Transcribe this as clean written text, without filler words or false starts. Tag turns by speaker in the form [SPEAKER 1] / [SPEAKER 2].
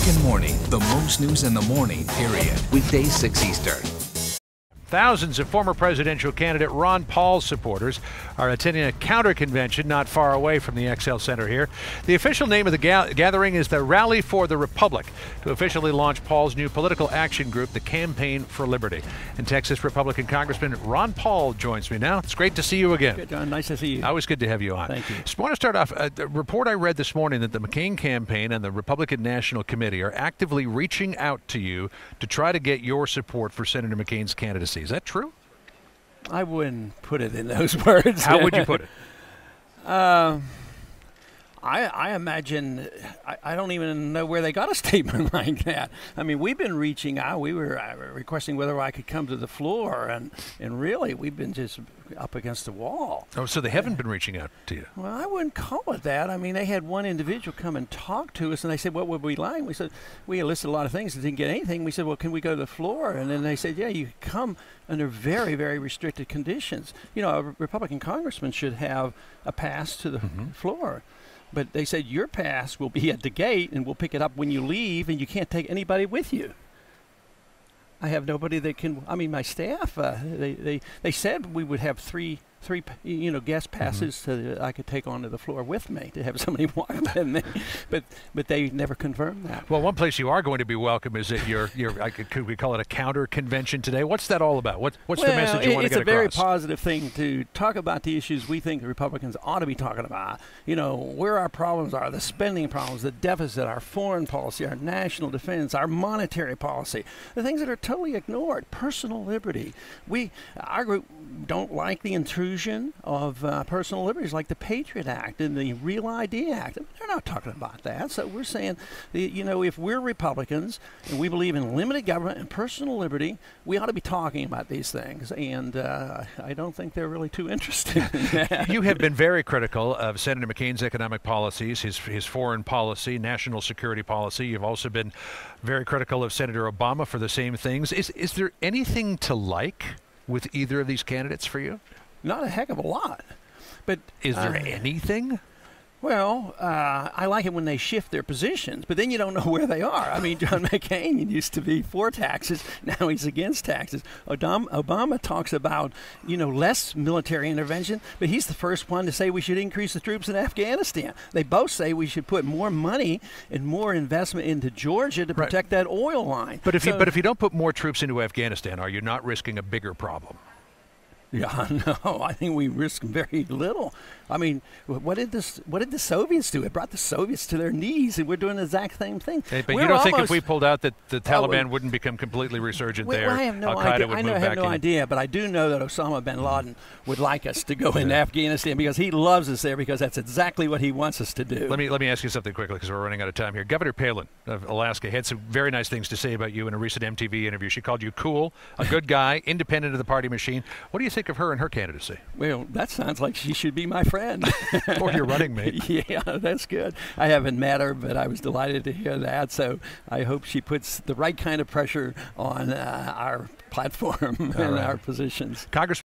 [SPEAKER 1] American Morning, the most news in the morning, period. Weekdays 6 Eastern.
[SPEAKER 2] Thousands of former presidential candidate Ron Paul's supporters are attending a counter-convention not far away from the XL Center here. The official name of the gathering is the Rally for the Republic, to officially launch Paul's new political action group, the Campaign for Liberty. And Texas Republican Congressman Ron Paul joins me now. It's great to see you again.
[SPEAKER 3] Good, John. Nice to see you.
[SPEAKER 2] Always good to have you on.
[SPEAKER 3] Thank you.
[SPEAKER 2] Just want to start off, a report I read this morning that the McCain campaign and the Republican National Committee are actively reaching out to you to try to get your support for Senator McCain's candidacy. Is that true?
[SPEAKER 3] I wouldn't put it in those words.
[SPEAKER 2] How would you put it?
[SPEAKER 3] I imagine, I don't even know where they got a statement like that. I mean, we've been reaching out. We were requesting whether I could come to the floor, and really, we've been just up against the wall.
[SPEAKER 2] Oh, so they haven't been reaching out to you?
[SPEAKER 3] Well, I wouldn't call it that. I mean, they had one individual come and talk to us, and they said, what would we like? We said, we listed a lot of things and didn't get anything. We said, well, can we go to the floor? And then they said, yeah, you can come under very, very restricted conditions. You know, a Republican congressman should have a pass to the floor. But they said your pass will be at the gate, and we'll pick it up when you leave, and you can't take anybody with you. I have nobody that can. I mean, my staff. They said we would have three guest passes that I could take onto the floor with me to have somebody walk with me, but they never confirmed that.
[SPEAKER 2] Well, one place you are going to be welcome is at your could we call it a counter convention today? What's that all about? What's the message you want to get across?
[SPEAKER 3] It's a very positive thing to talk about the issues we think the Republicans ought to be talking about. You know, where our problems are, the spending problems, the deficit, our foreign policy, our national defense, our monetary policy, the things that are totally ignored, personal liberty. Our group don't like the intrusion of personal liberties like the Patriot Act and the Real ID Act. They're not talking about that. So we're saying, you know, if we're Republicans and we believe in limited government and personal liberty, we ought to be talking about these things. And I don't think they're really too interested in that.
[SPEAKER 2] You have been very critical of Senator McCain's economic policies, his foreign policy, national security policy. You've also been very critical of Senator Obama for the same things. Is there anything to like with either of these candidates for you?
[SPEAKER 3] Not a heck of a lot. But
[SPEAKER 2] is there anything?
[SPEAKER 3] Well, I like it when they shift their positions, but then you don't know where they are. I mean, John McCain used to be for taxes. Now he's against taxes. Obama talks about, you know, less military intervention, but he's the first one to say we should increase the troops in Afghanistan. They both say we should put more money and more investment into Georgia to protect that oil line.
[SPEAKER 2] But if you don't put more troops into Afghanistan, are you not risking a bigger problem?
[SPEAKER 3] Yeah, no, I think we risk very little. I mean, what did the Soviets do? It brought the Soviets to their knees, and we're doing the exact same thing.
[SPEAKER 2] Hey, but you don't think if we pulled out that the Taliban wouldn't become completely resurgent there?
[SPEAKER 3] I have no
[SPEAKER 2] Al-Qaeda
[SPEAKER 3] idea.
[SPEAKER 2] would move back
[SPEAKER 3] I have no idea, but I do know that Osama bin Laden would like us to go into Afghanistan because he loves us there because that's exactly what he wants us to do.
[SPEAKER 2] Let me ask you something quickly because we're running out of time here. Governor Palin of Alaska had some very nice things to say about you in a recent MTV interview. She called you cool, a good guy, independent of the party machine. What do you think of her and her candidacy?
[SPEAKER 3] Well, that sounds like she should be my friend.
[SPEAKER 2] Or your running mate.
[SPEAKER 3] Yeah, that's good. I haven't met her, but I was delighted to hear that. So I hope she puts the right kind of pressure on our platform and our positions.
[SPEAKER 2] Congressman